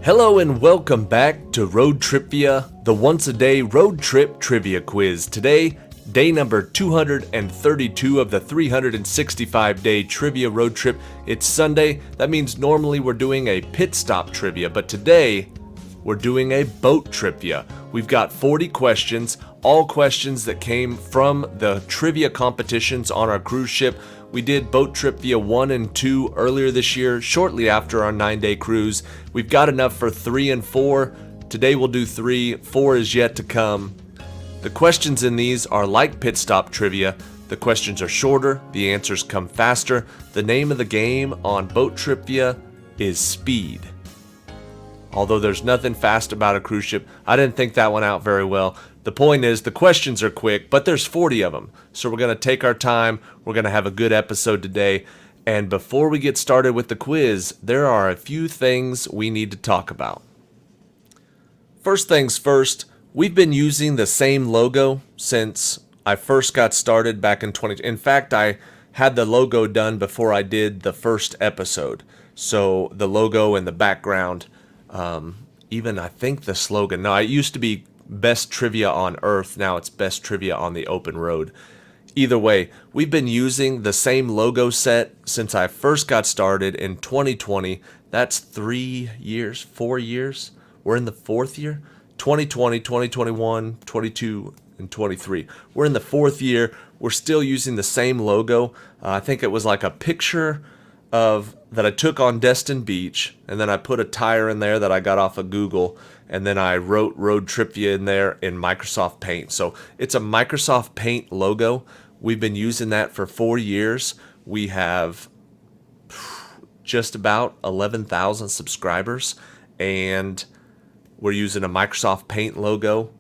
Hello and welcome back to ROADTRIpVIA, the once-a-day road trip trivia quiz. Today, day number 232 of the 365-day trivia road trip. It's Sunday. That means normally we're doing a pit stop trivia, but today we're doing a boat trivia. We've got 40 questions, all questions that came from the trivia competitions on our cruise ship. We did Boat Trivia 1 and 2 earlier this year, shortly after our 9-day cruise. We've got enough for 3 and 4. Today we'll do 3, 4 is yet to come. The questions in these are like pit stop trivia. The questions are shorter, the answers come faster. The name of the game on Boat Trivia is Speed. Although there's nothing fast about a cruise ship, I didn't think that one out very well. The point is, the questions are quick, but there's 40 of them. So we're going to take our time. We're going to have a good episode today. And before we get started with the quiz, there are a few things we need to talk about. First things first, we've been using the same logo since I first got started back in 20. In fact, I had the logo done before I did the first episode. So the logo and the background, even I think the slogan. No, it used to be Best Trivia on Earth. Now it's Best Trivia on the Open Road. Either way, we've been using the same logo set since I first got started in 2020. That's 3 years, 4 years. We're in the 4th year. 2020, 2021, 22, and 23. We're in the 4th year. We're still using the same logo. I think it was like a picture of that I took on Destin Beach, and then I put a tire in there that I got off of Google, and then I wrote ROADTRIpVIA in there in Microsoft Paint. So it's a Microsoft Paint logo. We've been using that for 4 years. We have just about 11,000 subscribers, and we're using a Microsoft Paint logo,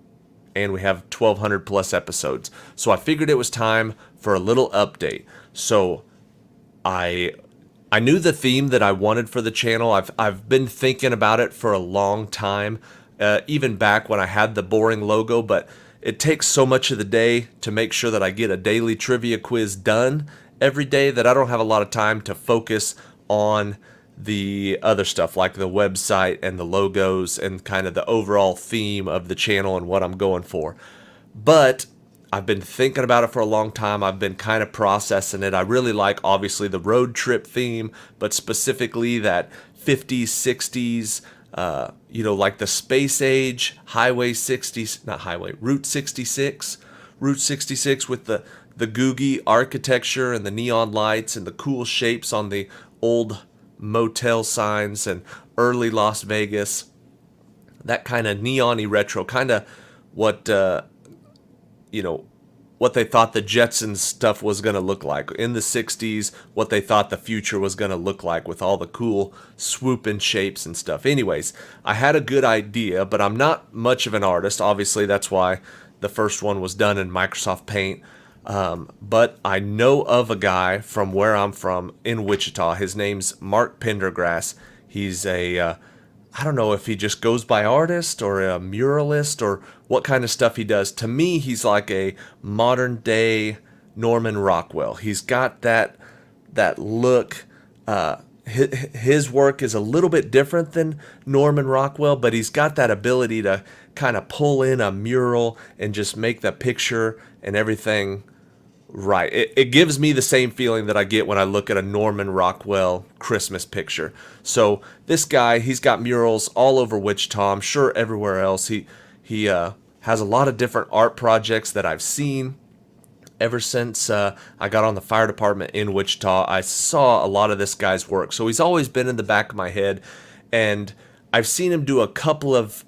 and we have 1,200 plus episodes. So I figured it was time for a little update. So I knew the theme that I wanted for the channel. I've been thinking about it for a long time, even back when I had the boring logo, but it takes so much of the day to make sure that I get a daily trivia quiz done every day that I don't have a lot of time to focus on the other stuff like the website and the logos and kind of the overall theme of the channel and what I'm going for. But I've been thinking about it for a long time. I've been kind of processing it. I really like, obviously, the road trip theme, but specifically that 50s, 60s, like the space age, Highway 60s, not highway, Route 66 with the googie architecture and the neon lights and the cool shapes on the old motel signs and early Las Vegas. That kind of neon-y retro, kind of what what they thought the Jetsons stuff was going to look like in the 60s, what they thought the future was going to look like with all the cool swooping shapes and stuff. Anyways, I had a good idea, but I'm not much of an artist. Obviously, that's why the first one was done in Microsoft Paint. But I know of a guy from where I'm from in Wichita. His name's Mark Pendergrass. He's I don't know if he just goes by artist or a muralist or what kind of stuff he does. To me, he's like a modern day Norman Rockwell. He's got that look. His work is a little bit different than Norman Rockwell, but he's got that ability to kind of pull in a mural and just make the picture and everything right. It gives me the same feeling that I get when I look at a Norman Rockwell Christmas picture. So this guy, he's got murals all over Wichita. I'm sure everywhere else. He has a lot of different art projects that I've seen. Ever since I got on the fire department in Wichita, I saw a lot of this guy's work. So he's always been in the back of my head, and I've seen him do a couple of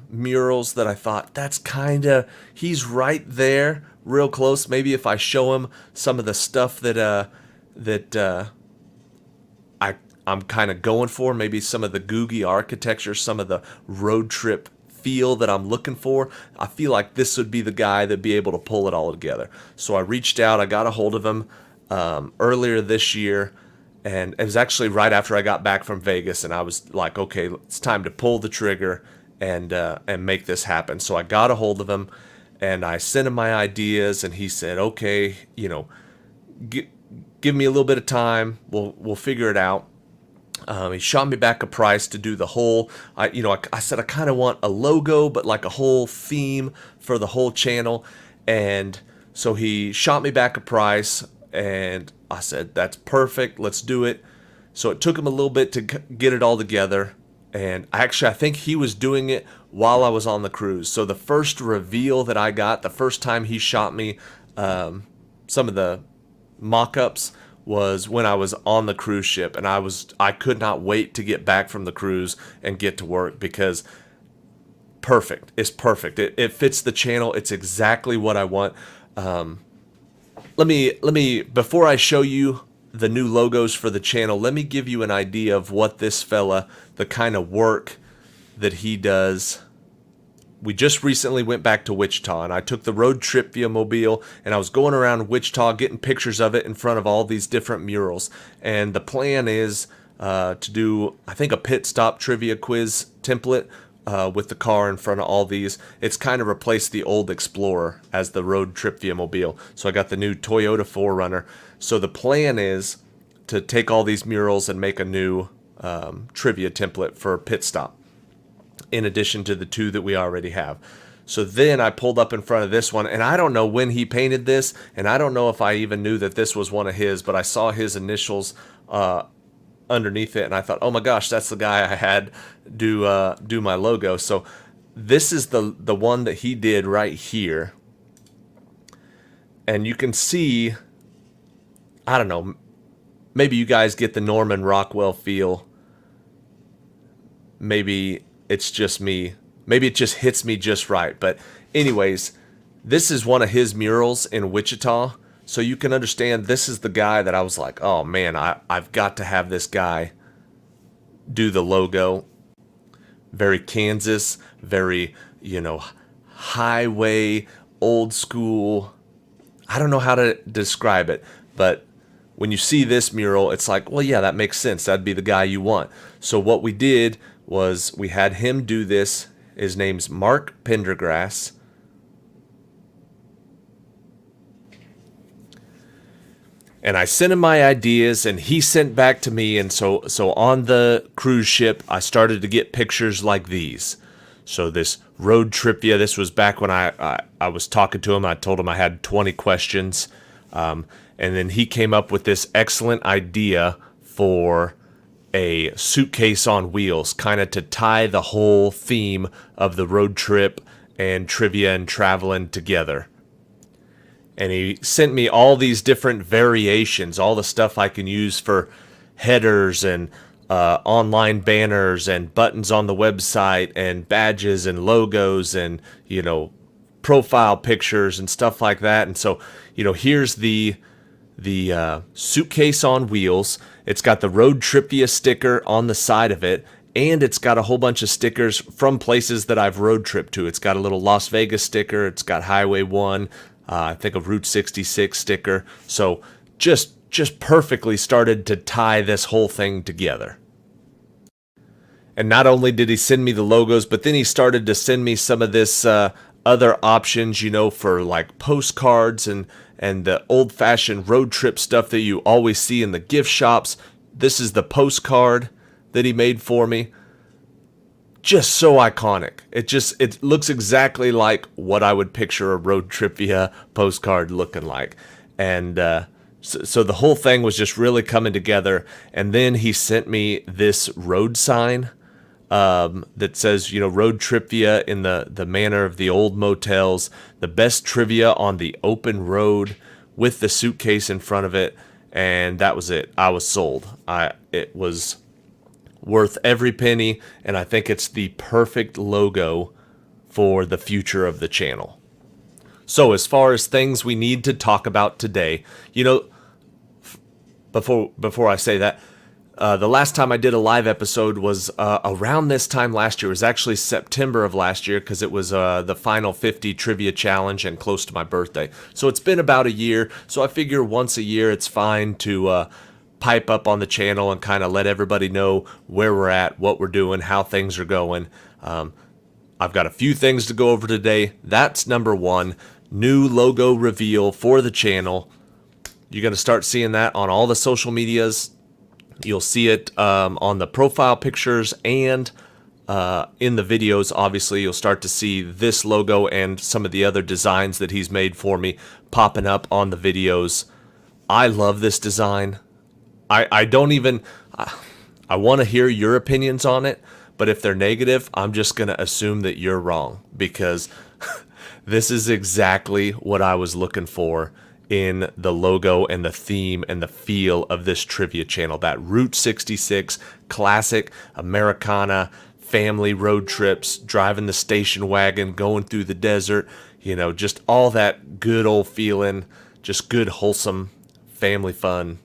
murals that I thought, that's kind of, he's right there, real close. Maybe if I show him some of the stuff that I'm kind of going for, maybe some of the googie architecture, some of the road trip feel that I'm looking for, I feel like this would be the guy that'd be able to pull it all together. So I reached out, I got a hold of him earlier this year, and it was actually right after I got back from Vegas, and I was like, okay, it's time to pull the trigger and make this happen. So I got a hold of him, and I sent him my ideas, and he said, okay, give me a little bit of time, we'll figure it out. He shot me back a price to do the whole, I said I kind of want a logo, but like a whole theme for the whole channel. And so he shot me back a price, and I said, that's perfect, let's do it. So it took him a little bit to get it all together. And I think he was doing it while I was on the cruise. So the first reveal that I got, the first time he shot me some of the mock-ups, was when I was on the cruise ship, and I could not wait to get back from the cruise and get to work, because it's perfect. It fits the channel. It's exactly what I want. Let me before I show you the new logos for the channel, let me give you an idea of what this fella, the kind of work that he does. We just recently went back to Wichita, and I took the ROADTRIpVIA mobile, and I was going around Wichita getting pictures of it in front of all these different murals. And the plan is to do, I think, a pit stop trivia quiz template with the car in front of all these. It's kind of replaced the old Explorer as the ROADTRIpVIA mobile. So I got the new Toyota 4Runner. So the plan is to take all these murals and make a new trivia template for pit stop, in addition to the two that we already have. So then I pulled up in front of this one, and I don't know when he painted this, and I don't know if I even knew that this was one of his, but I saw his initials underneath it, and I thought, oh my gosh, that's the guy I had do my logo. So this is the one that he did right here. And you can see, I don't know, maybe you guys get the Norman Rockwell feel. Maybe it's just me. Maybe it just hits me just right. But anyways, this is one of his murals in Wichita. So you can understand, this is the guy that I was like, oh man, I've got to have this guy do the logo. Very Kansas, very, highway, old school. I don't know how to describe it, but when you see this mural, it's like, well, yeah, that makes sense. That'd be the guy you want. So what we did was we had him do this. His name's Mark Pendergrass. And I sent him my ideas, and he sent back to me. And so on the cruise ship, I started to get pictures like these. So this ROADTRIpVIA, this was back when I was talking to him. I told him I had 20 questions. And then he came up with this excellent idea for a suitcase on wheels, kind of to tie the whole theme of the road trip and trivia and traveling together. And he sent me all these different variations, all the stuff I can use for headers and online banners and buttons on the website and badges and logos and, profile pictures and stuff like that. And so, here's the suitcase on wheels. It's got the ROADTRIpVIA sticker on the side of it, and it's got a whole bunch of stickers from places that I've road tripped to. It's got a little Las Vegas sticker. It's got Highway 1, I think a Route 66 sticker. So just perfectly started to tie this whole thing together. And not only did he send me the logos, but then he started to send me some of this other options, for like postcards and the old-fashioned road trip stuff that you always see in the gift shops. This is the postcard that he made for me. Just so iconic. It looks exactly like what I would picture a ROADTRIpVIA postcard looking like. And so the whole thing was just really coming together. And then he sent me this road sign that says, ROADTRIpVIA in the manner of the old motels, the best trivia on the open road, with the suitcase in front of it. And that was it. I was sold. It was worth every penny, and I think it's the perfect logo for the future of the channel. So as far as things we need to talk about today, before I say that, the last time I did a live episode was around this time last year. It was actually September of last year, because it was the final 50 trivia challenge and close to my birthday. So it's been about a year. So I figure once a year it's fine to pipe up on the channel and kind of let everybody know where we're at, what we're doing, how things are going. I've got a few things to go over today. That's number one, new logo reveal for the channel. You're going to start seeing that on all the social medias. You'll see it on the profile pictures and in the videos. Obviously, you'll start to see this logo and some of the other designs that he's made for me popping up on the videos. I love this design. I don't even... I want to hear your opinions on it, but if they're negative, I'm just going to assume that you're wrong, because this is exactly what I was looking for in the logo and the theme and the feel of this trivia channel. That Route 66 classic Americana family road trips, driving the station wagon, going through the desert, you know, just all that good old feeling, just good wholesome family fun.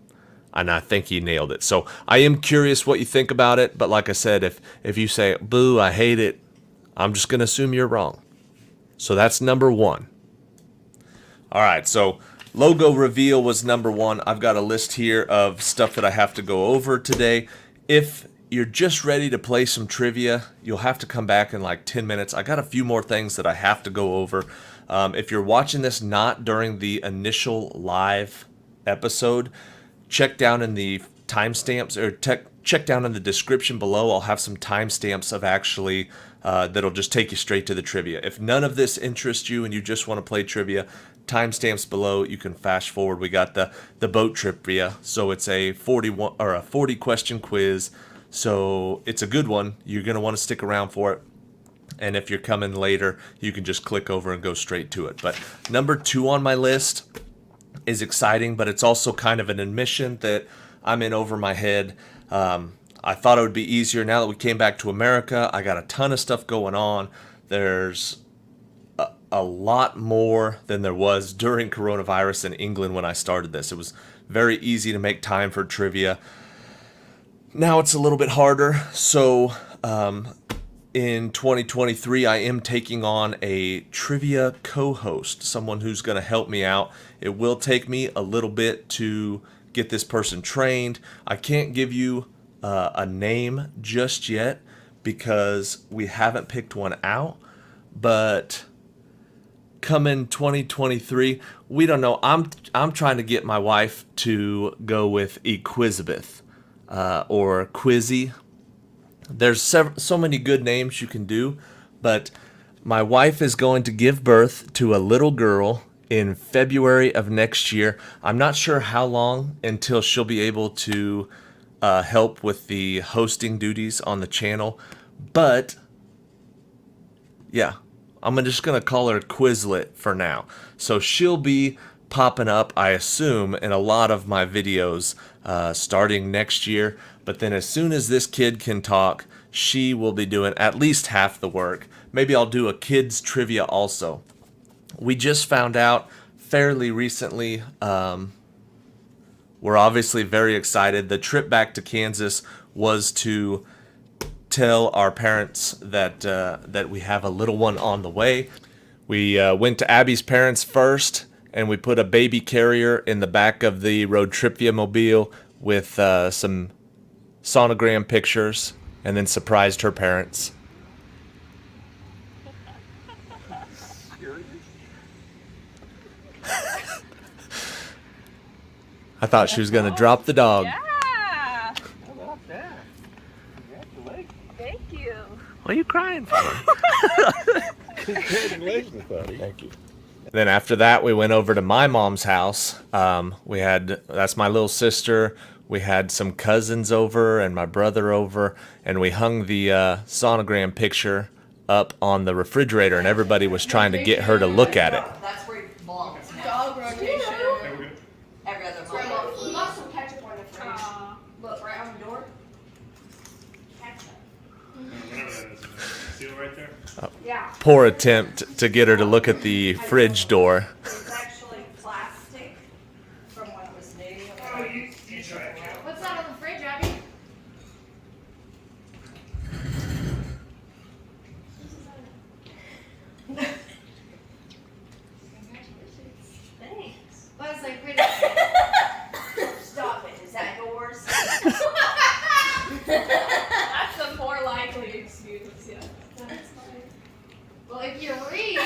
And I think he nailed it. So I am curious what you think about it, but like I said, if you say, boo, I hate it, I'm just going to assume you're wrong. So that's number one. All right, so logo reveal was number one. I've got a list here of stuff that I have to go over today. If you're just ready to play some trivia, you'll have to come back in like 10 minutes. I got a few more things that I have to go over. If you're watching this not during the initial live episode, check down in the timestamps, or check down in the description below. I'll have some timestamps of actually that'll just take you straight to the trivia. If none of this interests you and you just want to play trivia, timestamps below, you can fast forward. We got the boat trivia, so it's a 40 question quiz. So it's a good one. You're going to want to stick around for it. And if you're coming later, you can just click over and go straight to it. But number 2 on my list is exciting, but it's also kind of an admission that I'm in over my head. I thought it would be easier now that we came back to America. I got a ton of stuff going on. There's a lot more than there was during coronavirus in England when I started this. It was very easy to make time for trivia. Now it's a little bit harder. So in 2023, I am taking on a trivia co-host, someone who's going to help me out. It will take me a little bit to get this person trained. I can't give you a name just yet because we haven't picked one out, but coming 2023, we don't know. I'm trying to get my wife to go with Equizabeth or Quizzy. There's so many good names you can do, but my wife is going to give birth to a little girl in February of next year. I'm not sure how long until she'll be able to help with the hosting duties on the channel, but yeah, I'm just going to call her Quizlet for now. So she'll be popping up, I assume, in a lot of my videos starting next year. But then as soon as this kid can talk, she will be doing at least half the work. Maybe I'll do a kids trivia also. We just found out fairly recently, we're obviously very excited. The trip back to Kansas was to tell our parents that we have a little one on the way. We went to Abby's parents first, and we put a baby carrier in the back of the ROADTRIpVIA mobile with some sonogram pictures, and then surprised her parents. I thought she was going to drop the dog. Yeah. How about that? Congratulations. Thank you. What are you crying for? Congratulations, buddy. Thank you. Then after that, we went over to my mom's house. That's my little sister. We had some cousins over and my brother over, and we hung the sonogram picture up on the refrigerator, and everybody was trying to get her to look at it. That's where it belongs. Dog rotation. Every other Right, month. we lost some ketchup on the fridge. Look, right on the door. Ketchup. Whatever that is. Seal right there? Yeah. Poor attempt to get her to look at the fridge door. It's actually plastic from when it was new. Oh, You try it. What's that on the fridge, Abby? Thanks. What's like pretty? Stop it. Is that yours? That's a more likely excuse, yeah. That's fine. Well, if you read.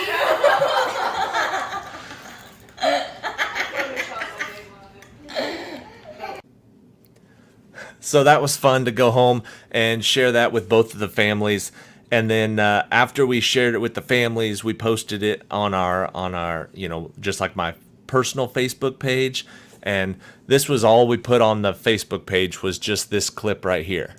So that was fun to go home and share that with both of the families. And then after we shared it with the families, we posted it on our just like my personal Facebook page. And this was all we put on the Facebook page, was just this clip right here.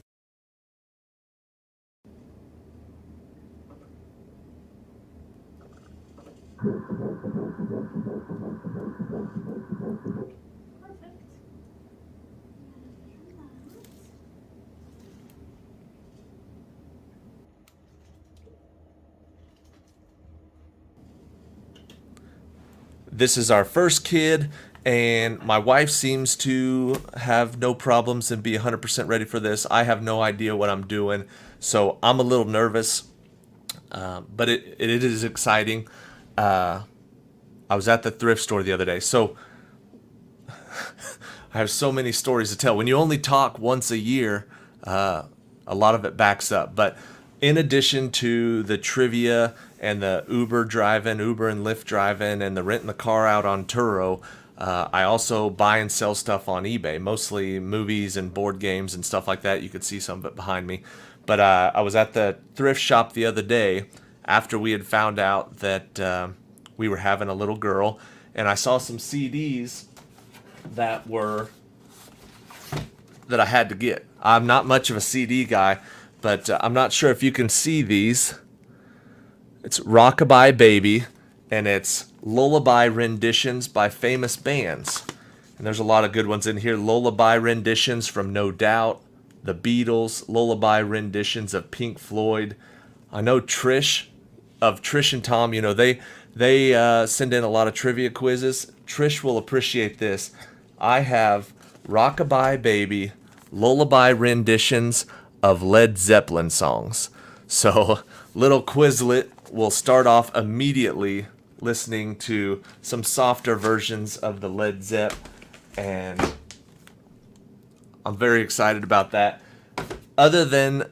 This is our first kid, and my wife seems to have no problems and be 100% ready for this. I have no idea what I'm doing, so I'm a little nervous, but it is exciting. I was at the thrift store the other day, so I have so many stories to tell. When you only talk once a year, a lot of it backs up. But in addition to the trivia and the Uber and Lyft driving, and the renting the car out on Turo, I also buy and sell stuff on eBay, mostly movies and board games and stuff like that. You could see some of it behind me. But I was at the thrift shop the other day after we had found out that we were having a little girl, and I saw some CDs that I had to get. I'm not much of a CD guy, but I'm not sure if you can see these. It's Rockabye Baby, and it's lullaby renditions by famous bands. And there's a lot of good ones in here. Lullaby renditions from No Doubt, The Beatles, lullaby renditions of Pink Floyd. I know Trish and Tom, they send in a lot of trivia quizzes. Trish will appreciate this. I have Rockabye Baby, lullaby renditions of Led Zeppelin songs. So, little Quizlet will start off immediately listening to some softer versions of the Led Zepp, and I'm very excited about that. Other than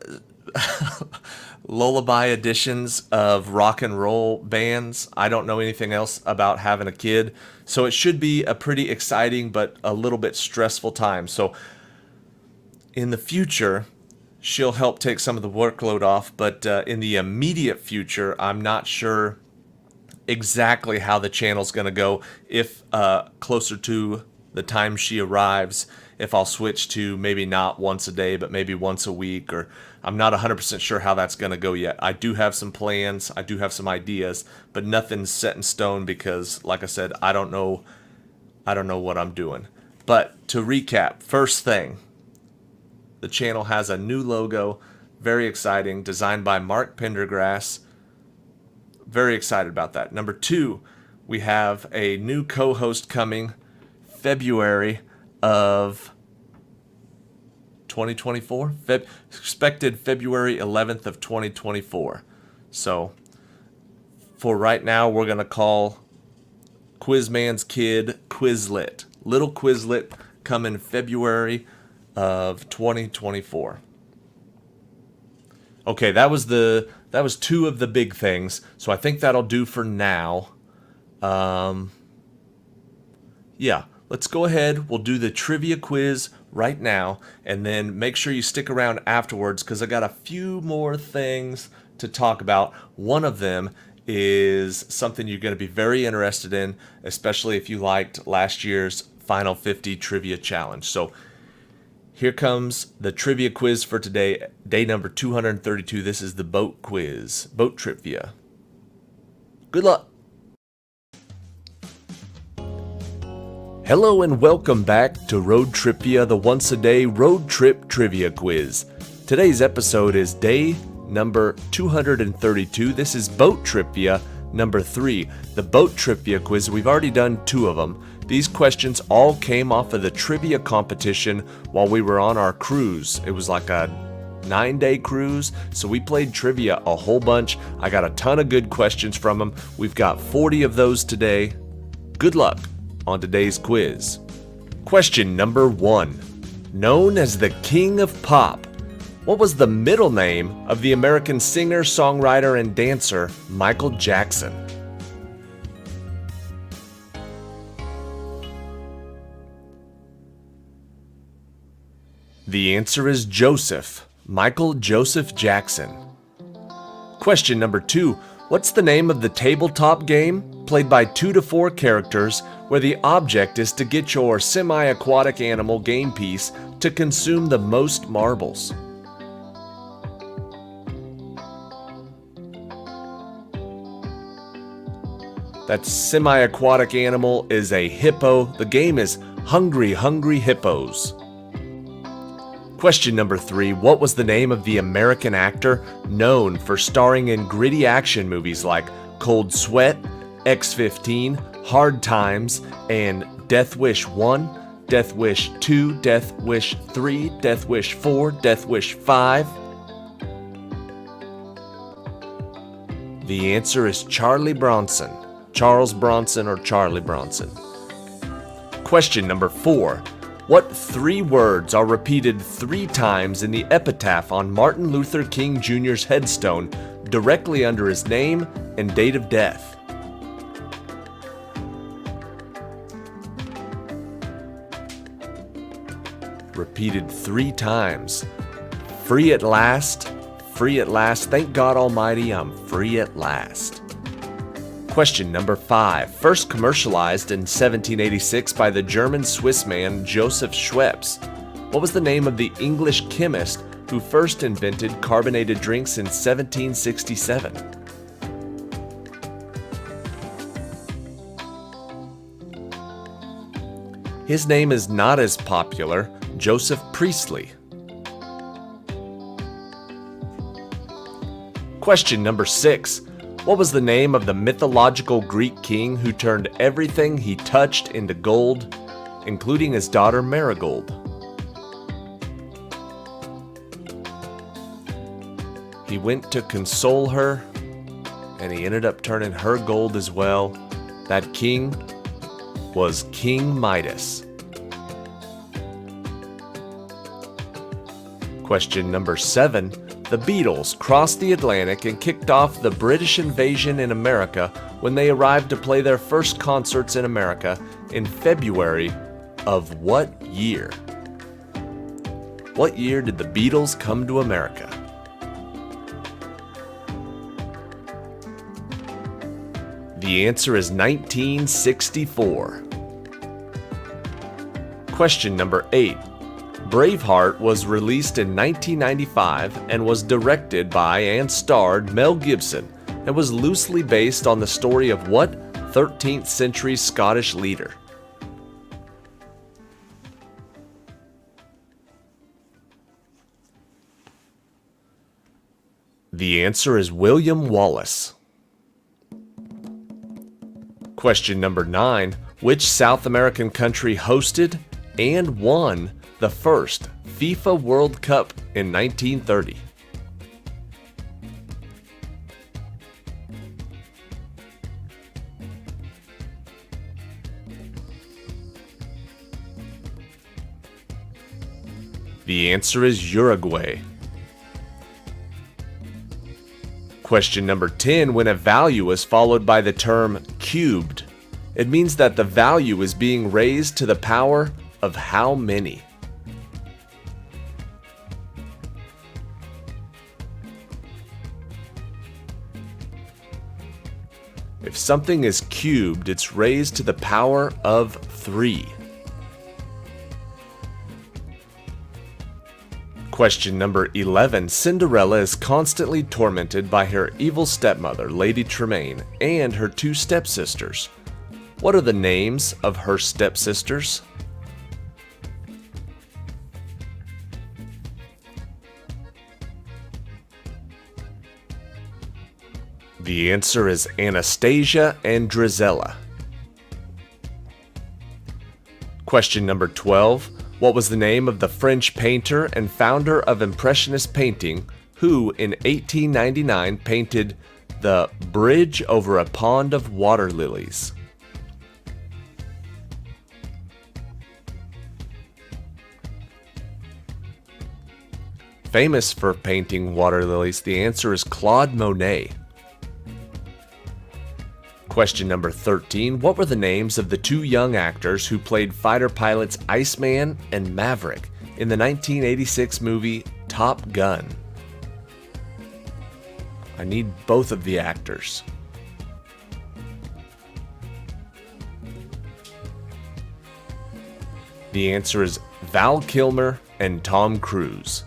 lullaby editions of rock and roll bands, I don't know anything else about having a kid, so it should be a pretty exciting but a little bit stressful time. So in the future, she'll help take some of the workload off, but in the immediate future, I'm not sure exactly how the channel's going to go. If closer to the time she arrives, if I'll switch to maybe not once a day, but maybe once a week, or I'm not 100% sure how that's going to go yet. I do have some plans, I do have some ideas, but nothing's set in stone because, like I said, I don't know what I'm doing. But to recap, first thing, the channel has a new logo, very exciting, designed by Mark Pendergrass. Very excited about that. Number 2, we have a new co-host coming February of 2024. Expected February 11th of 2024. So for right now, we're going to call Quizman's Kid Quizlet. Little Quizlet coming February of 2024. Okay, that was 2 of the big things, so I think that'll do for now. Yeah, let's go ahead. We'll do the trivia quiz right now, and then make sure you stick around afterwards because I got a few more things to talk about. One of them is something you're going to be very interested in, especially if you liked last year's Final 50 Trivia Challenge. So here comes the trivia quiz for today, day number 232. This is the boat quiz, Boat Tripvia. Good luck. Hello and welcome back to ROADTRIpVIA, the once-a-day road trip trivia quiz. Today's episode is day number 232. This is Boat Tripvia number 3. The Boat Tripvia quiz, we've already done 2 of them. These questions all came off of the trivia competition while we were on our cruise. It was like a 9-day cruise, so we played trivia a whole bunch. I got a ton of good questions from them. We've got 40 of those today. Good luck on today's quiz. Question number 1. Known as the King of Pop, what was the middle name of the American singer, songwriter, and dancer Michael Jackson? The answer is Joseph, Michael Joseph Jackson. Question number 2. What's the name of the tabletop game played by 2 to 4 characters where the object is to get your semi-aquatic animal game piece to consume the most marbles? That semi-aquatic animal is a hippo. The game is Hungry Hungry Hippos. Question number 3. What was the name of the American actor known for starring in gritty action movies like Cold Sweat, X-15, Hard Times, and Death Wish 1, Death Wish 2, Death Wish 3, Death Wish 4, Death Wish 5? The answer is Charlie Bronson. Charles Bronson or Charlie Bronson. Question number 4. What 3 words are repeated 3 times in the epitaph on Martin Luther King Jr.'s headstone directly under his name and date of death? Repeated 3 times. Free at last, free at last. Thank God Almighty, I'm free at last. Question number 5. First commercialized in 1786 by the German-Swiss man Joseph Schweppes. What was the name of the English chemist who first invented carbonated drinks in 1767? His name is not as popular, Joseph Priestley. Question number 6. What was the name of the mythological Greek king who turned everything he touched into gold, including his daughter Marigold? He went to console her, and he ended up turning her gold as well. That king was King Midas. Question number 7. The Beatles crossed the Atlantic and kicked off the British invasion in America when they arrived to play their first concerts in America in February of what year? What year did the Beatles come to America? The answer is 1964. Question number 8. Braveheart was released in 1995 and was directed by and starred Mel Gibson and was loosely based on the story of what 13th century Scottish leader? The answer is William Wallace. Question number 9. Which South American country hosted and won the first FIFA World Cup in 1930? The answer is Uruguay. Question number 10. When a value is followed by the term cubed, it means that the value is being raised to the power of how many? If something is cubed, it's raised to the power of 3. Question number 11. Cinderella is constantly tormented by her evil stepmother, Lady Tremaine, and her 2 stepsisters. What are the names of her stepsisters? The answer is Anastasia and Drizella. Question number 12. What was the name of the French painter and founder of Impressionist painting who, in 1899, painted the Bridge Over a Pond of Water Lilies? Famous for painting water lilies, the answer is Claude Monet. Question number 13. What were the names of the 2 young actors who played fighter pilots Iceman and Maverick in the 1986 movie Top Gun? I need both of the actors. The answer is Val Kilmer and Tom Cruise.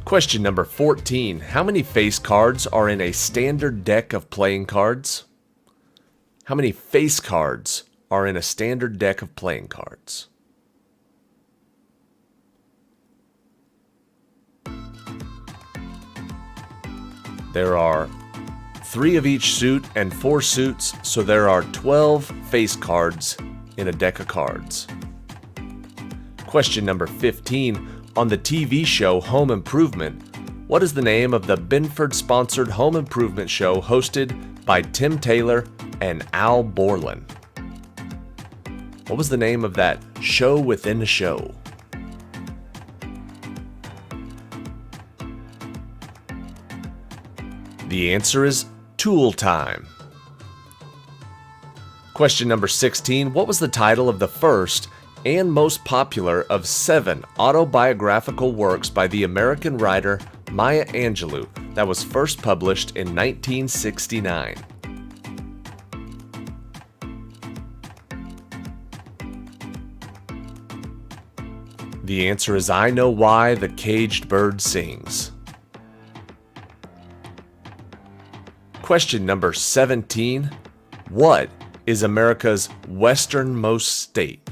Question number 14. How many face cards are in a standard deck of playing cards? How many face cards are in a standard deck of playing cards? There are 3 of each suit and 4 suits, so there are 12 face cards in a deck of cards. Question number 15. On the TV show Home Improvement, what is the name of the Benford-sponsored home improvement show hosted by Tim Taylor and Al Borland? What was the name of that show within a show? The answer is Tool Time. Question number 16. What was the title of the first and most popular of 7 autobiographical works by the American writer Maya Angelou that was first published in 1969? The answer is I Know Why the Caged Bird Sings. Question number 17. What is America's westernmost state?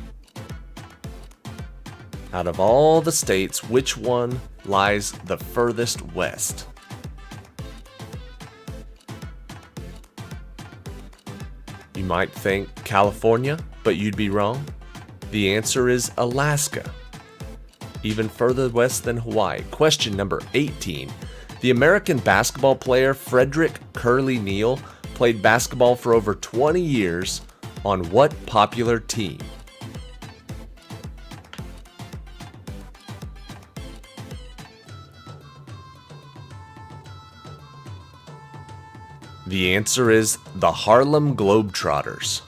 Out of all the states, which one lies the furthest west? You might think California, but you'd be wrong. The answer is Alaska, even further west than Hawaii. Question number 18. The American basketball player Frederick Curly Neal played basketball for over 20 years on what popular team? The answer is the Harlem Globetrotters.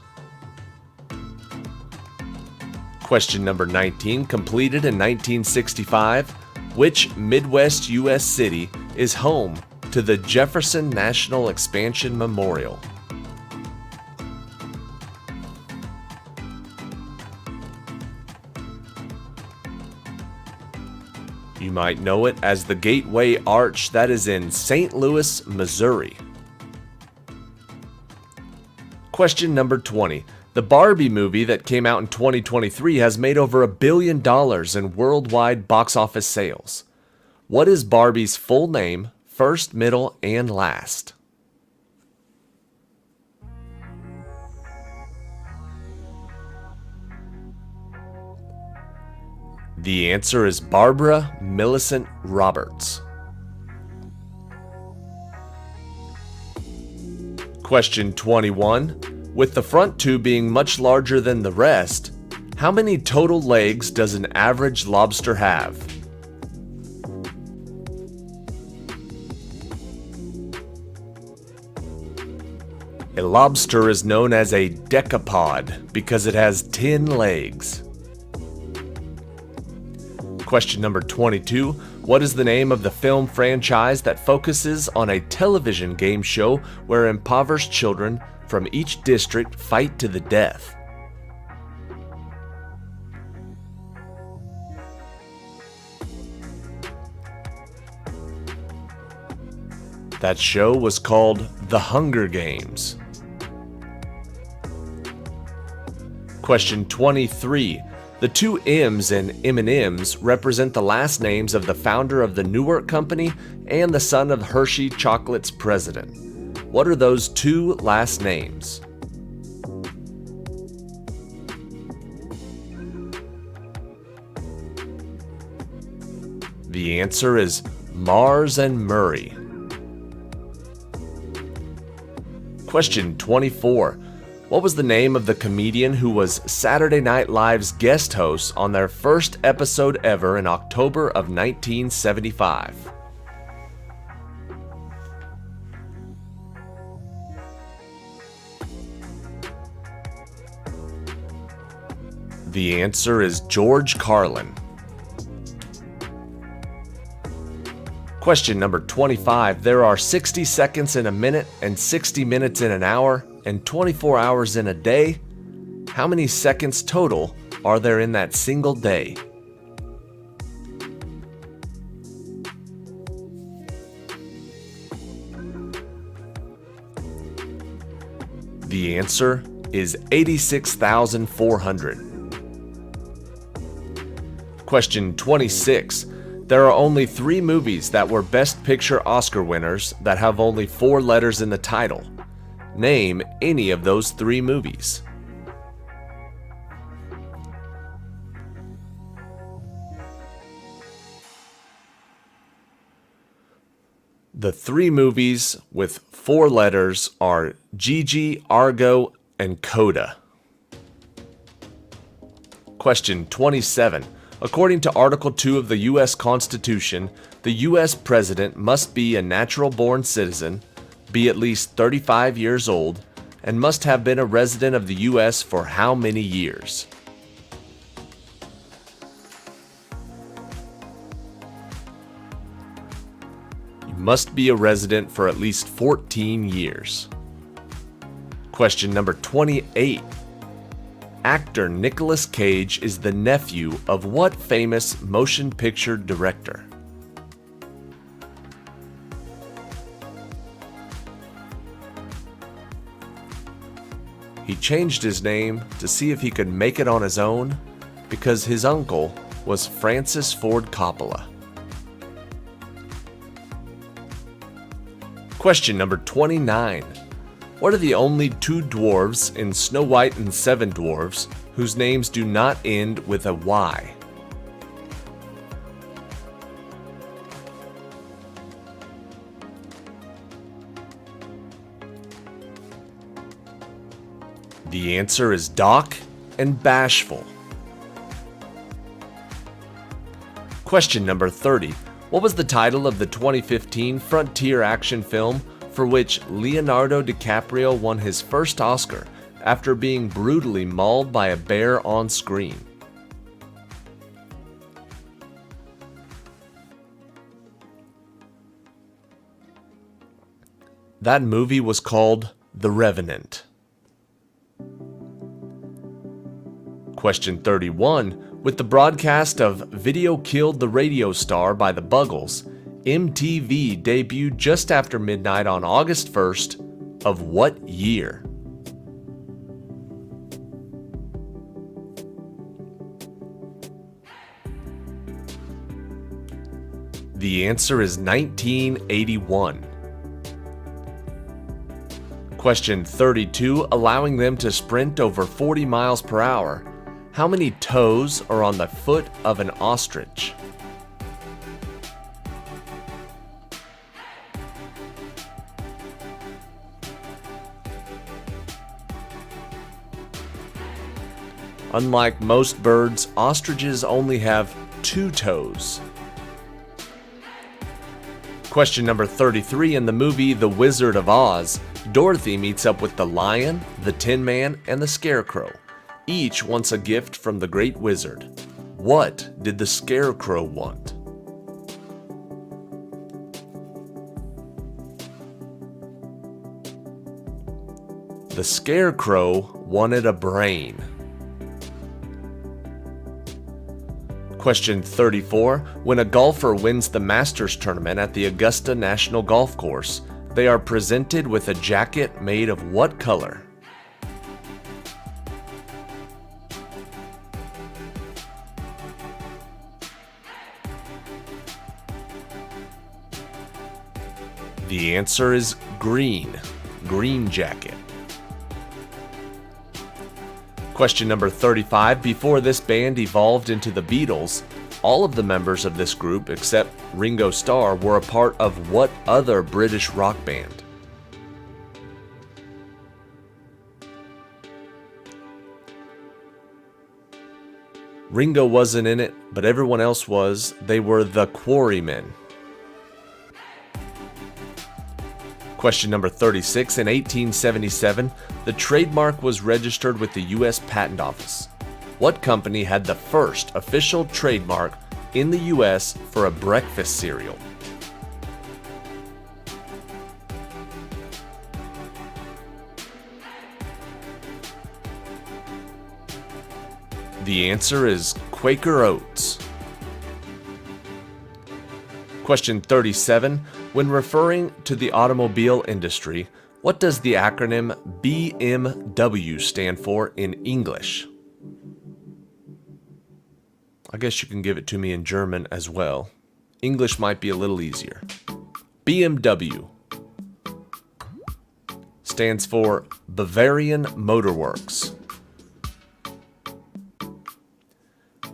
Question number 19, completed in 1965. Which Midwest U.S. city is home to the Jefferson National Expansion Memorial? You might know it as the Gateway Arch. That is in St. Louis, Missouri. Question number 20. The Barbie movie that came out in 2023 has made over $1 billion in worldwide box office sales. What is Barbie's full name, first, middle, and last? The answer is Barbara Millicent Roberts. Question 21. With the front two being much larger than the rest, how many total legs does an average lobster have? A lobster is known as a decapod because it has 10 legs. Question number 22. What is the name of the film franchise that focuses on a television game show where impoverished children from each district fight to the death? That show was called The Hunger Games. Question 23. The two M's in M&M's represent the last names of the founder of the Newark Company and the son of Hershey Chocolate's president. What are those two last names? The answer is Mars and Murray. Question 24. What was the name of the comedian who was Saturday Night Live's guest host on their first episode ever in October of 1975? The answer is George Carlin. Question number 25. There are 60 seconds in a minute and 60 minutes in an hour and 24 hours in a day. How many seconds total are there in that single day? The answer is 86,400. Question 26. There are only 3 movies that were Best Picture Oscar winners that have only 4 letters in the title. Name any of those 3 movies. The 3 movies with 4 letters are Gigi, Argo, and Coda. Question 27. According to Article 2 of the U.S. Constitution, the U.S. President must be a natural-born citizen, be at least 35 years old, and must have been a resident of the U.S. for how many years? You must be a resident for at least 14 years. Question number 28. Actor Nicolas Cage is the nephew of what famous motion picture director? He changed his name to see if he could make it on his own because his uncle was Francis Ford Coppola. Question number 29. What are the only 2 dwarves in Snow White and 7 Dwarfs whose names do not end with a Y? The answer is Doc and Bashful. Question number 30. What was the title of the 2015 Frontier action film for which Leonardo DiCaprio won his first Oscar after being brutally mauled by a bear on screen? That movie was called The Revenant. Question 31. With the broadcast of Video Killed the Radio Star by the Buggles, MTV debuted just after midnight on August 1st of what year? The answer is 1981. Question 32. Allowing them to sprint over 40 miles per hour, how many toes are on the foot of an ostrich? Unlike most birds, ostriches only have 2 toes. Question number 33. In the movie The Wizard of Oz, Dorothy meets up with the Lion, the Tin Man, and the Scarecrow. Each wants a gift from the Great Wizard. What did the Scarecrow want? The Scarecrow wanted a brain. Question 34. When a golfer wins the Masters tournament at the Augusta National Golf Course, they are presented with a jacket made of what color? The answer is green. Green jacket. Question number 35. Before this band evolved into the Beatles, all of the members of this group except Ringo Starr were a part of what other British rock band? Ringo wasn't in it, but everyone else was. They were the Quarrymen. Question number 36. In 1877, the trademark was registered with the U.S. Patent Office. What company had the first official trademark in the US for a breakfast cereal? The answer is Quaker Oats. Question 37. When referring to the automobile industry, what does the acronym BMW stand for in English? I guess you can give it to me in German as well. English might be a little easier. BMW stands for Bavarian Motor Works.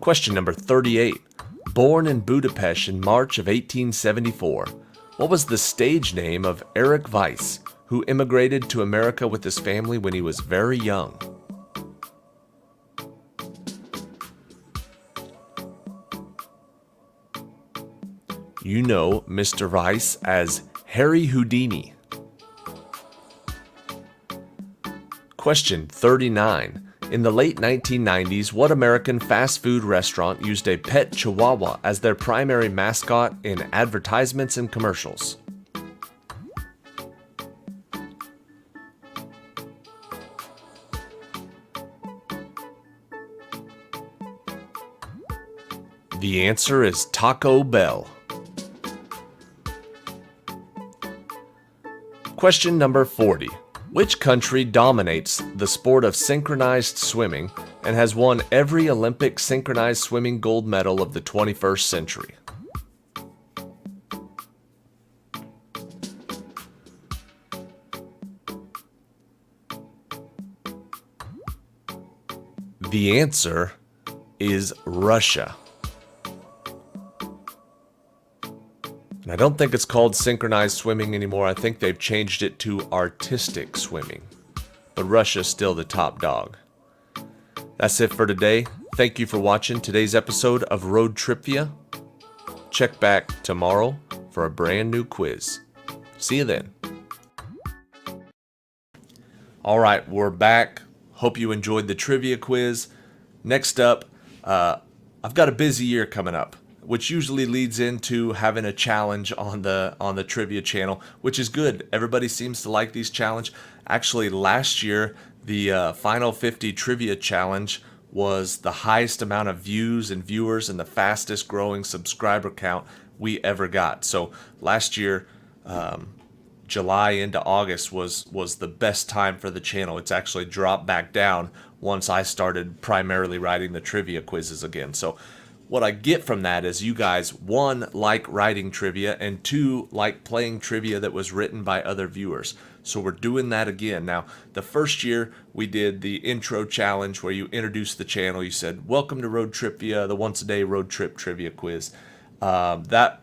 Question number 38. Born in Budapest in March of 1874, what was the stage name of Eric Weiss, who immigrated to America with his family when he was very young? You know Mr. Weiss as Harry Houdini. Question 39. In the late 1990s, what American fast food restaurant used a pet chihuahua as their primary mascot in advertisements and commercials? The answer is Taco Bell. Question number 40. Which country dominates the sport of synchronized swimming and has won every Olympic synchronized swimming gold medal of the 21st century? The answer is Russia. And I don't think it's called synchronized swimming anymore. I think they've changed it to artistic swimming. But Russia's still the top dog. That's it for today. Thank you for watching today's episode of ROADTRIpVIA. Check back tomorrow for a brand new quiz. See you then. Alright, we're back. Hope you enjoyed the trivia quiz. Next up, I've got a busy year coming up, which usually leads into having a challenge on the trivia channel, which is good. Everybody seems to like these challenges. Actually, last year, the Final 50 Trivia Challenge was the highest amount of views and viewers and the fastest growing subscriber count we ever got. So last year, July into August was the best time for the channel. It's actually dropped back down once I started primarily writing the trivia quizzes again. So what I get from that is you guys, one, like writing trivia, and two, like playing trivia that was written by other viewers. So we're doing that again. Now, the first year we did the intro challenge where you introduced the channel. You said, welcome to ROADTRIpVIA, the once-a-day road trip trivia quiz. That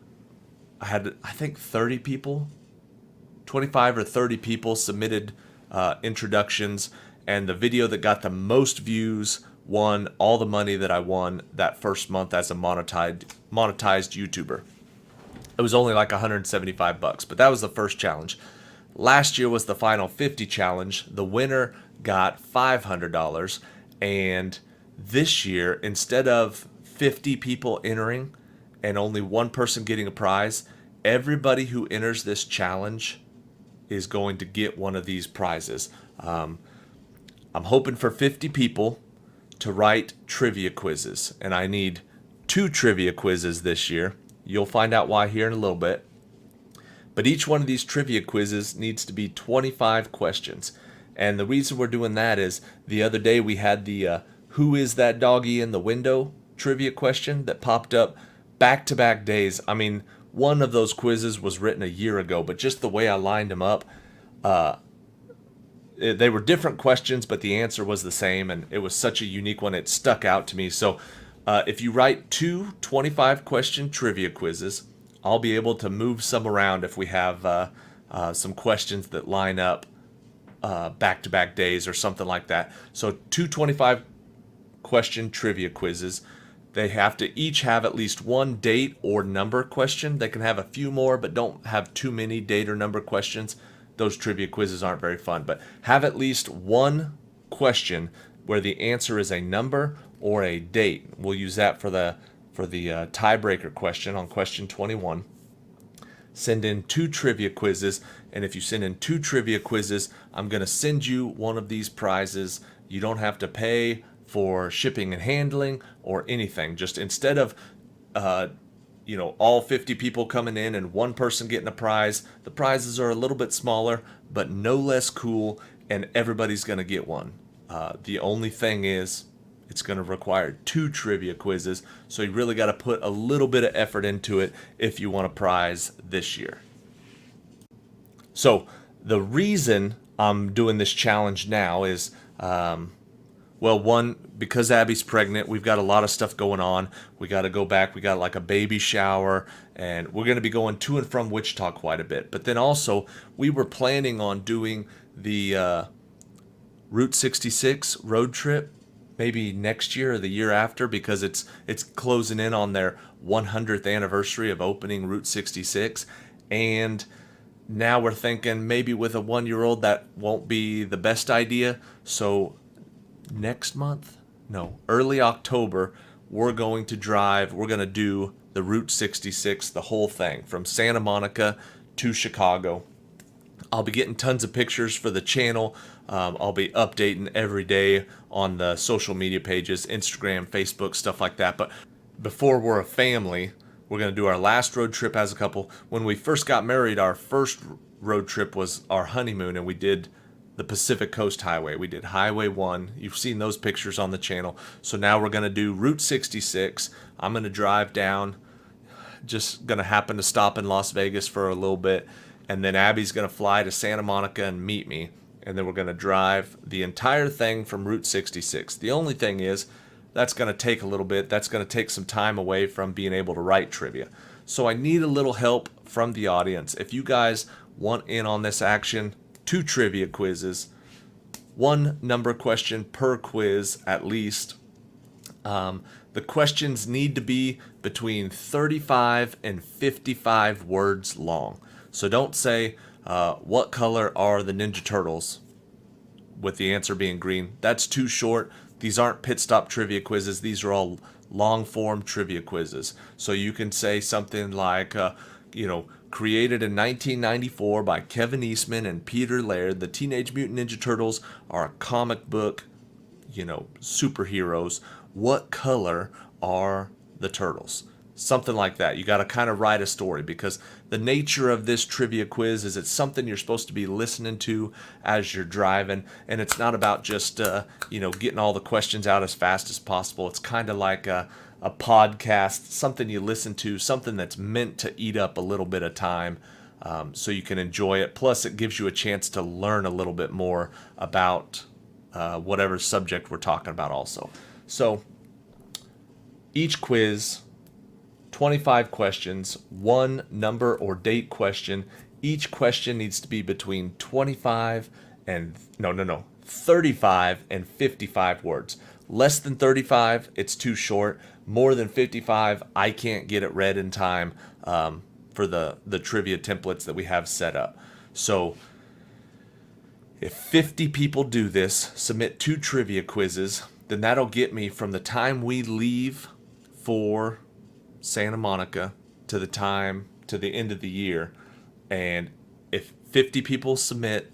I had, I think, 30 people, 25 or 30 people submitted introductions, and the video that got the most views won all the money that I won that first month as a monetized YouTuber. It was only like $175, but that was the first challenge. Last year was the Final 50 challenge. The winner got $500, and this year, instead of 50 people entering and only one person getting a prize, everybody who enters this challenge is going to get one of these prizes. I'm hoping for 50 people to write trivia quizzes, and I need 2 trivia quizzes this year. You'll find out why here in a little bit. But each one of these trivia quizzes needs to be 25 questions. And the reason we're doing that is the other day we had the who is that doggy in the window trivia question that popped up back-to-back days. I mean, one of those quizzes was written a year ago, but just the way I lined them up, they were different questions, but the answer was the same, and it was such a unique one, it stuck out to me. So if you write 2 25-question trivia quizzes, I'll be able to move some around if we have some questions that line up back-to-back days or something like that. So 2 25-question trivia quizzes. They have to each have at least one date or number question. They can have a few more, but don't have too many date or number questions. Those trivia quizzes aren't very fun, but have at least one question where the answer is a number or a date. We'll use that for the tiebreaker question on question 21. Send in 2 trivia quizzes, and if you send in 2 trivia quizzes, I'm going to send you one of these prizes. You don't have to pay for shipping and handling or anything. Just instead of all 50 people coming in and one person getting a prize, the prizes are a little bit smaller, but no less cool, and everybody's going to get one. The only thing is, it's going to require 2 trivia quizzes, so you really got to put a little bit of effort into it if you want a prize this year. So the reason I'm doing this challenge now is, one, because Abby's pregnant, we've got a lot of stuff going on. We got to go back. We got like a baby shower, and we're going to be going to and from Wichita quite a bit. But then also, we were planning on doing the Route 66 road trip maybe next year or the year after, because it's closing in on their 100th anniversary of opening Route 66. And now we're thinking maybe with a 1-year-old that won't be the best idea. So next month, no, early October, we're going to do the Route 66, the whole thing from Santa Monica to Chicago. I'll be getting tons of pictures for the channel. I'll be updating every day on the social media pages, Instagram, Facebook, stuff like that. But before we're a family, we're going to do our last road trip as a couple. When we first got married, our first road trip was our honeymoon, and we did the Pacific Coast Highway. We did Highway 1. You've seen those pictures on the channel. So now we're going to do Route 66. I'm going to drive down, just going to happen to stop in Las Vegas for a little bit. And then Abby's going to fly to Santa Monica and meet me. And then we're going to drive the entire thing from Route 66. The only thing is, that's going to take a little bit. That's going to take some time away from being able to write trivia. So I need a little help from the audience. If you guys want in on this action, 2 trivia quizzes, 1 number question per quiz at least. The questions need to be between 35 and 55 words long. So don't say, what color are the Ninja Turtles? With the answer being green. That's too short. These aren't pit stop trivia quizzes. These are all long form trivia quizzes. So you can say something like, created in 1994 by Kevin Eastman and Peter Laird, the Teenage Mutant Ninja Turtles are a comic book, superheroes. What color are the turtles? Something like that. You got to kind of write a story, because the nature of this trivia quiz is it's something you're supposed to be listening to as you're driving, and it's not about just getting all the questions out as fast as possible. It's kind of like a podcast, something you listen to, something that's meant to eat up a little bit of time, so you can enjoy it. Plus, it gives you a chance to learn a little bit more about whatever subject we're talking about also. So each quiz, 25 questions, 1 number or date question. Each question needs to be between 35 and 35 and 55 words. Less than 35, it's too short. More than 55, I can't get it read in time for the trivia templates that we have set up. So if 50 people do this, submit 2 trivia quizzes, then that'll get me from the time we leave for Santa Monica to the end of the year. And if 50 people submit,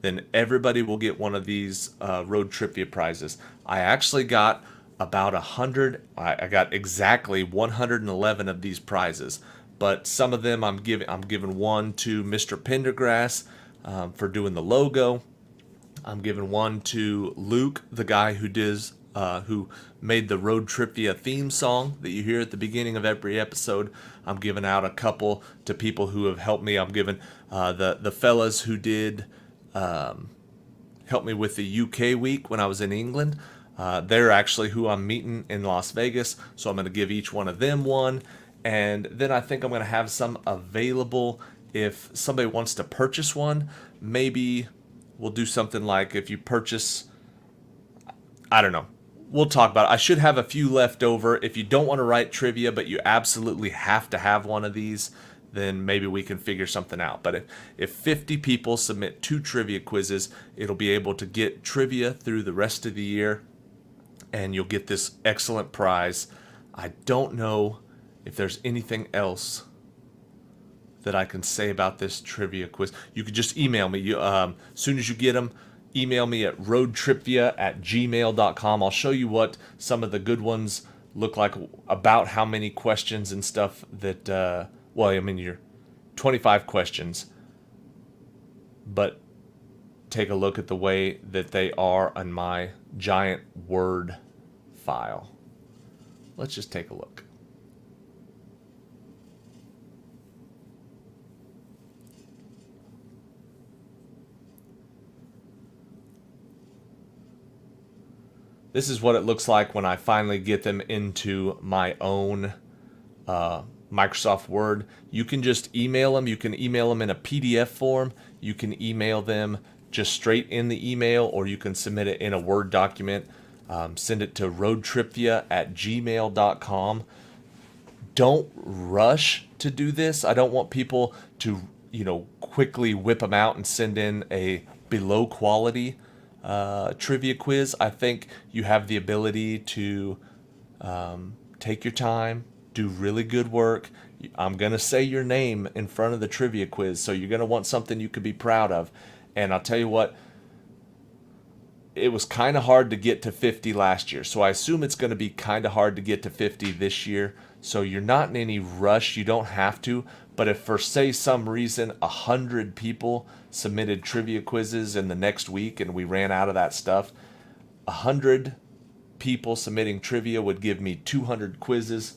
then everybody will get one of these Road Tripvia prizes. I actually got about 100. I got exactly 111 of these prizes, but some of them I'm giving one to Mr. Pendergrass for doing the logo. I'm giving one to Luke, the guy who made the Roadtripvia theme song that you hear at the beginning of every episode. I'm giving out a couple to people who have helped me. I'm giving the fellas who did help me with the UK week when I was in England. They're actually who I'm meeting in Las Vegas, so I'm going to give each one of them one. And then I think I'm going to have some available if somebody wants to purchase one. Maybe we'll do something like if you purchase, I don't know. We'll talk about it. I should have a few left over. If you don't want to write trivia, but you absolutely have to have one of these, then maybe we can figure something out. But if 50 people submit 2 trivia quizzes, it'll be able to get trivia through the rest of the year, and you'll get this excellent prize. I don't know if there's anything else that I can say about this trivia quiz. You could just email me. As soon as you get them, email me at roadtripvia@gmail.com. I'll show you what some of the good ones look like, about how many questions and stuff that, well, I mean, you're 25 questions, but take a look at the way that they are on my giant Word file. Let's just take a look. This is what it looks like when I finally get them into my own Microsoft Word. You can just email them. You can email them in a PDF form. You can email them just straight in the email, or you can submit it in a Word document. Send it to roadtripvia@gmail.com. Don't rush to do this. I don't want people to, quickly whip them out and send in a below quality trivia quiz. I think you have the ability to take your time, do really good work. I'm going to say your name in front of the trivia quiz, so you're going to want something you could be proud of. And I'll tell you what, it was kind of hard to get to 50 last year, so I assume it's going to be kind of hard to get to 50 this year. So you're not in any rush. You don't have to. But if for, say, some reason 100 people submitted trivia quizzes in the next week and we ran out of that stuff, 100 people submitting trivia would give me 200 quizzes.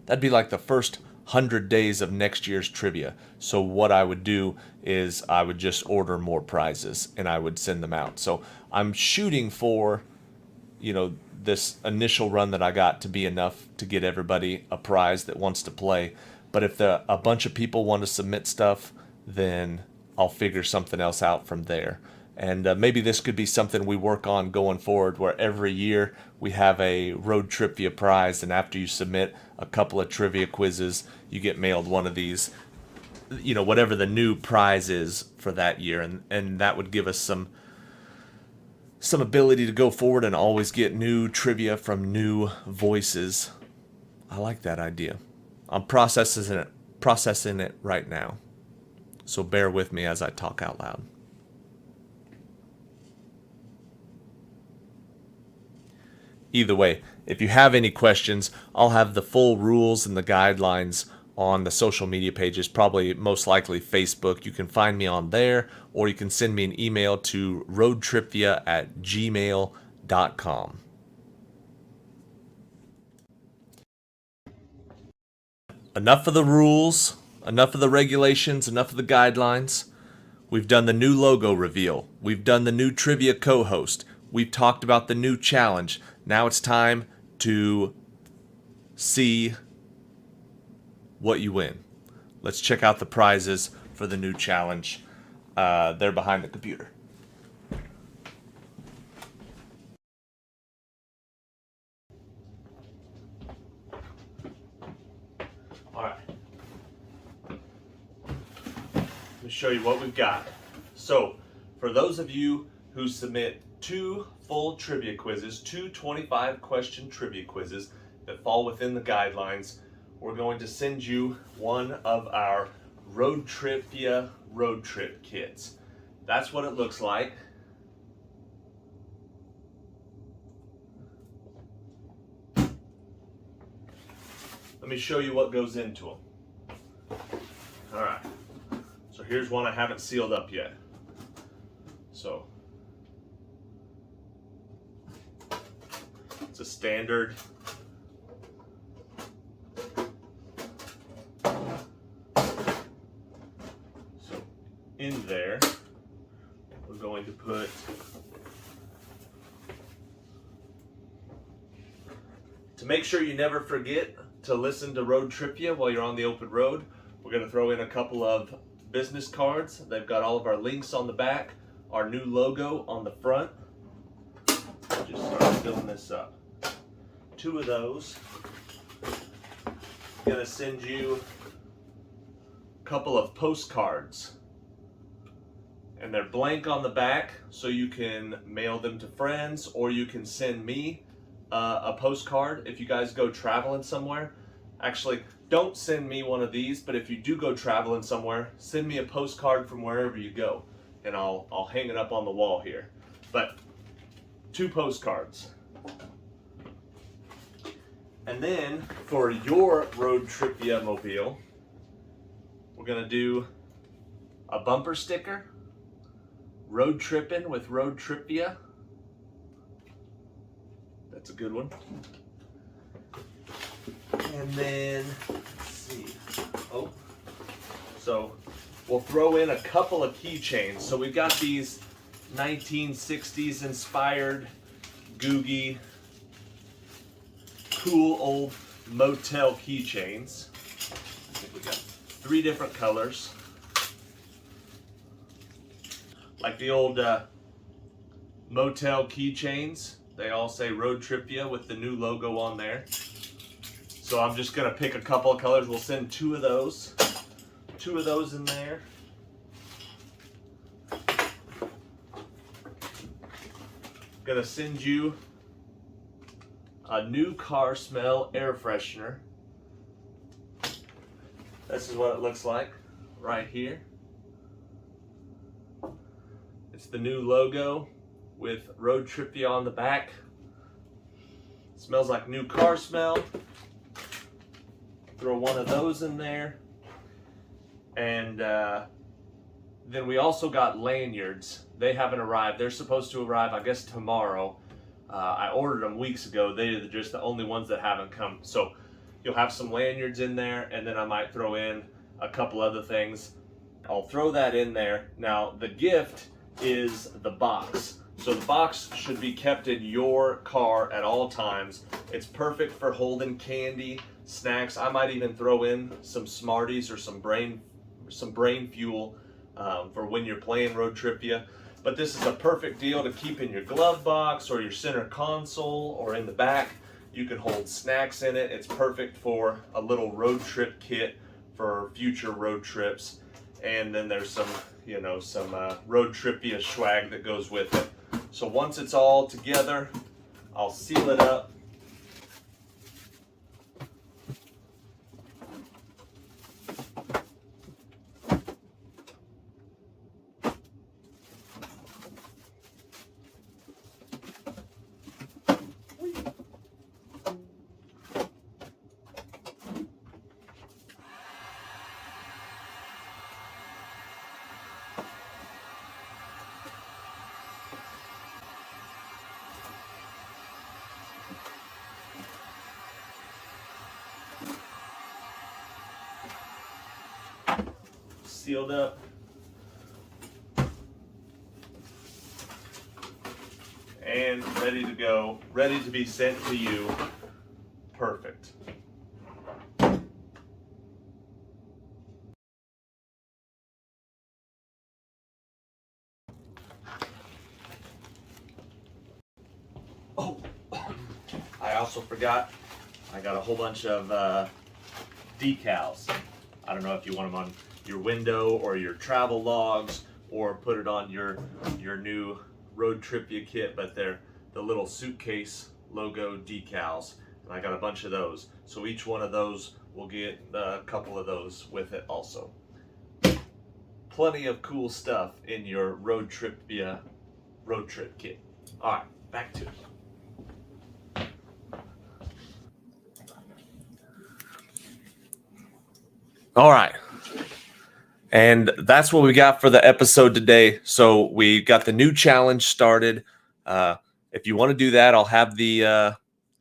That'd be like the first 100 days of next year's trivia. So what I would do is I would just order more prizes and I would send them out. So I'm shooting for, this initial run that I got to be enough to get everybody a prize that wants to play. But if a bunch of people want to submit stuff, then I'll figure something else out from there. And maybe this could be something we work on going forward, where every year we have a Road Trip Via prize, and after you submit a couple of trivia quizzes, you get mailed one of these, whatever the new prize is for that year. And that would give us some ability to go forward and always get new trivia from new voices. I like that idea. I'm processing it right now. So bear with me as I talk out loud. Either way, if you have any questions, I'll have the full rules and the guidelines on the social media pages, probably most likely Facebook. You can find me on there, or you can send me an email to roadtripvia@gmail.com. Enough of the rules, enough of the regulations, enough of the guidelines. We've done the new logo reveal. We've done the new trivia co-host. We've talked about the new challenge. Now it's time to see what you win. Let's check out the prizes for the new challenge. They're behind the computer. All right. Let me show you what we've got. So, for those of you who submit 2 full trivia quizzes, 2 25-question trivia quizzes that fall within the guidelines, we're going to send you one of our ROADTRIpVIA road trip kits. That's what it looks like. Let me show you what goes into them. All right. So here's one I haven't sealed up yet. So it's a standard in there. We're going to put to make sure you never forget to listen to ROADTRIpVIA while you're on the open road. We're going to throw in a couple of business cards. They've got all of our links on the back, our new logo on the front. I'll just start filling this up. 2 of those. I'm going to send you couple of postcards. And they're blank on the back, so you can mail them to friends, or you can send me a postcard if you guys go traveling somewhere. Actually, don't send me one of these, but if you do go traveling somewhere, send me a postcard from wherever you go, and I'll hang it up on the wall here. But 2 postcards. And then for your ROADTRIpVIA mobile, we're gonna do a bumper sticker, road tripping with ROADTRIpVIA. That's a good one. And then, let's see. Oh, so we'll throw in a couple of keychains. So we've got these 1960s inspired, googie, cool old motel keychains. I think we got 3 different colors. Like the old motel keychains, they all say ROADTRIpVIA with the new logo on there. So I'm just gonna pick a couple of colors. We'll send 2 of those. 2 of those in there. Gonna send you a new car smell air freshener. This is what it looks like right here. It's the new logo with ROADTRIpVIA on the back. It smells like new car smell. Throw one of those in there. And then we also got lanyards. They haven't arrived. They're supposed to arrive, I guess, tomorrow. I ordered them weeks ago. They're just the only ones that haven't come. So you'll have some lanyards in there, and then I might throw in a couple other things. I'll throw that in there. Now, the gift is the box. So the box should be kept in your car at all times. It's perfect for holding candy, snacks. I might even throw in some Smarties or some brain fuel for when you're playing ROADTRIpVIA. But this is a perfect deal to keep in your glove box or your center console or in the back. You can hold snacks in it. It's perfect for a little road trip kit for future road trips. And then there's some, some ROADTRIpVIA swag that goes with it. So once it's all together, I'll seal it up. Sealed up. And ready to go, ready to be sent to you. Perfect. Oh, I also forgot, I got a whole bunch of decals. I don't know if you want them on your window or your travel logs or put it on your new ROADTRIpVIA kit, but they're the little suitcase logo decals. And I got a bunch of those. So each one of those will get a couple of those with it also. Plenty of cool stuff in your ROADTRIpVIA road trip kit. All right, back to it. All right. And that's what we got for the episode today. So we got the new challenge started. If you want to do that, I'll have the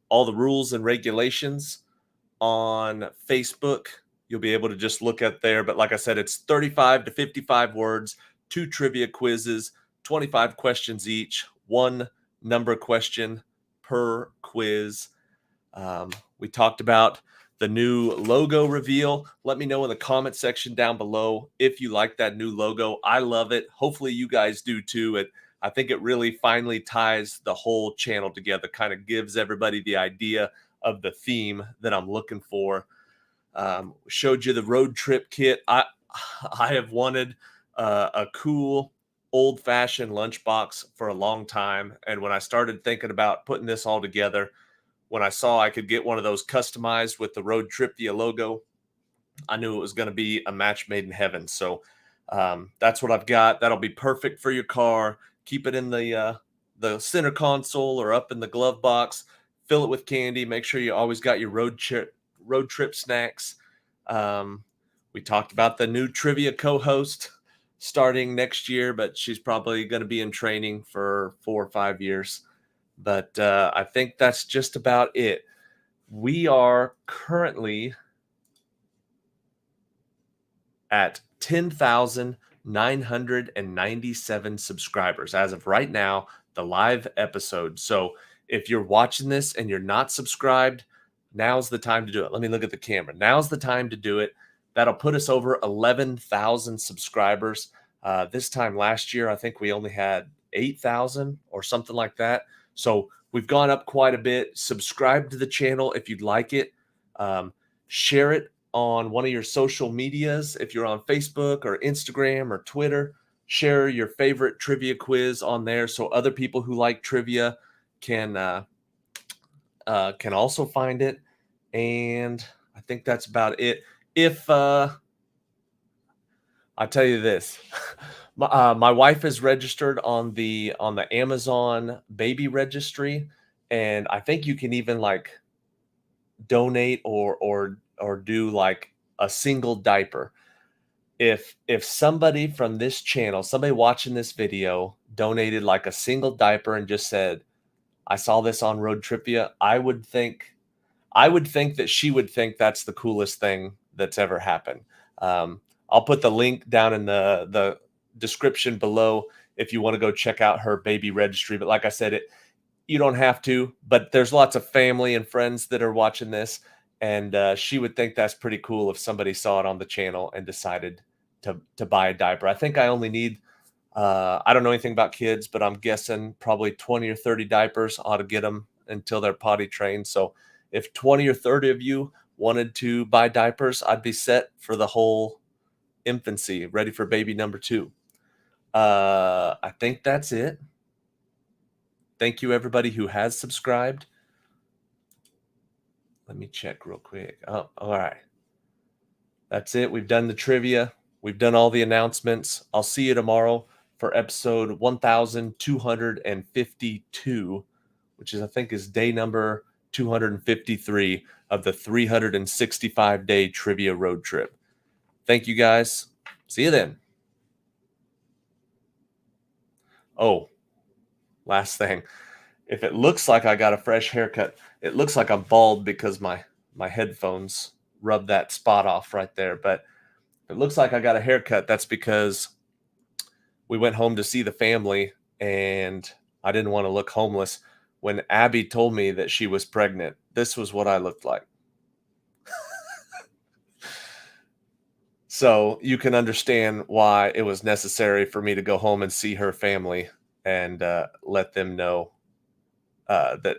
all the rules and regulations on Facebook. You'll be able to just look at there. But like I said, it's 35 to 55 words, 2 trivia quizzes, 25 questions each, 1 number question per quiz. We talked about the new logo reveal. Let me know in the comment section down below if you like that new logo. I love it. Hopefully you guys do too. I think it really finally ties the whole channel together, kind of gives everybody the idea of the theme that I'm looking for. Showed you the road trip kit. I have wanted a cool old-fashioned lunchbox for a long time, and when I started thinking about putting this all together, when I saw I could get one of those customized with the ROADTRIpVIA logo, I knew it was going to be a match made in heaven. So that's what I've got. That'll be perfect for your car. Keep it in the center console or up in the glove box. Fill it with candy. Make sure you always got your road trip snacks. We talked about the new trivia co-host starting next year, but she's probably going to be in training for 4 or 5 years. But I think that's just about it. We are currently at 10,997 subscribers as of right now, the live episode. So if you're watching this and you're not subscribed, now's the time to do it. Let me look at the camera. Now's the time to do it. That'll put us over 11,000 subscribers. This time last year, I think we only had 8,000 or something like that. So we've gone up quite a bit. Subscribe to the channel if you'd like it. Share it on one of your social medias. If you're on Facebook or Instagram or Twitter, share your favorite trivia quiz on there so other people who like trivia can also find it. And I think that's about it. If I tell you this, my wife is registered on the Amazon baby registry, and I think you can even like donate or do like a single diaper. If somebody from this channel, somebody watching this video, donated like a single diaper and just said, I saw this on ROADTRIpVIA, I would think that she would think that's the coolest thing that's ever happened. I'll put the link down in the description below if you want to go check out her baby registry. But like I said, you don't have to, but there's lots of family and friends that are watching this, and she would think that's pretty cool if somebody saw it on the channel and decided to buy a diaper. I think I only need, I don't know anything about kids, but I'm guessing probably 20 or 30 diapers ought to get them until they're potty trained. So if 20 or 30 of you wanted to buy diapers, I'd be set for the whole infancy, ready for baby number 2. I think that's it. Thank you, everybody who has subscribed. Let me check real quick. Oh, all right. That's it. We've done the trivia. We've done all the announcements. I'll see you tomorrow for episode 1252, which is, I think, is day number 253 of the 365-day trivia road trip. Thank you, guys. See you then. Oh, last thing. If it looks like I got a fresh haircut, it looks like I'm bald because my headphones rub that spot off right there. But if it looks like I got a haircut, that's because we went home to see the family, and I didn't want to look homeless. When Abby told me that she was pregnant, this was what I looked like. So you can understand why it was necessary for me to go home and see her family and let them know that,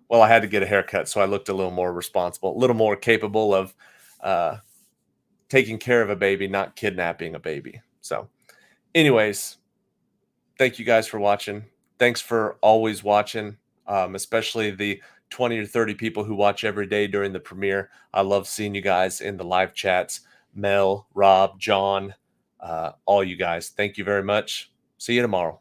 well, I had to get a haircut, so I looked a little more responsible, a little more capable of taking care of a baby, not kidnapping a baby. So anyways, thank you guys for watching. Thanks for always watching, especially the 20 or 30 people who watch every day during the premiere. I love seeing you guys in the live chats. Mel, Rob, John, all you guys. Thank you very much. See you tomorrow.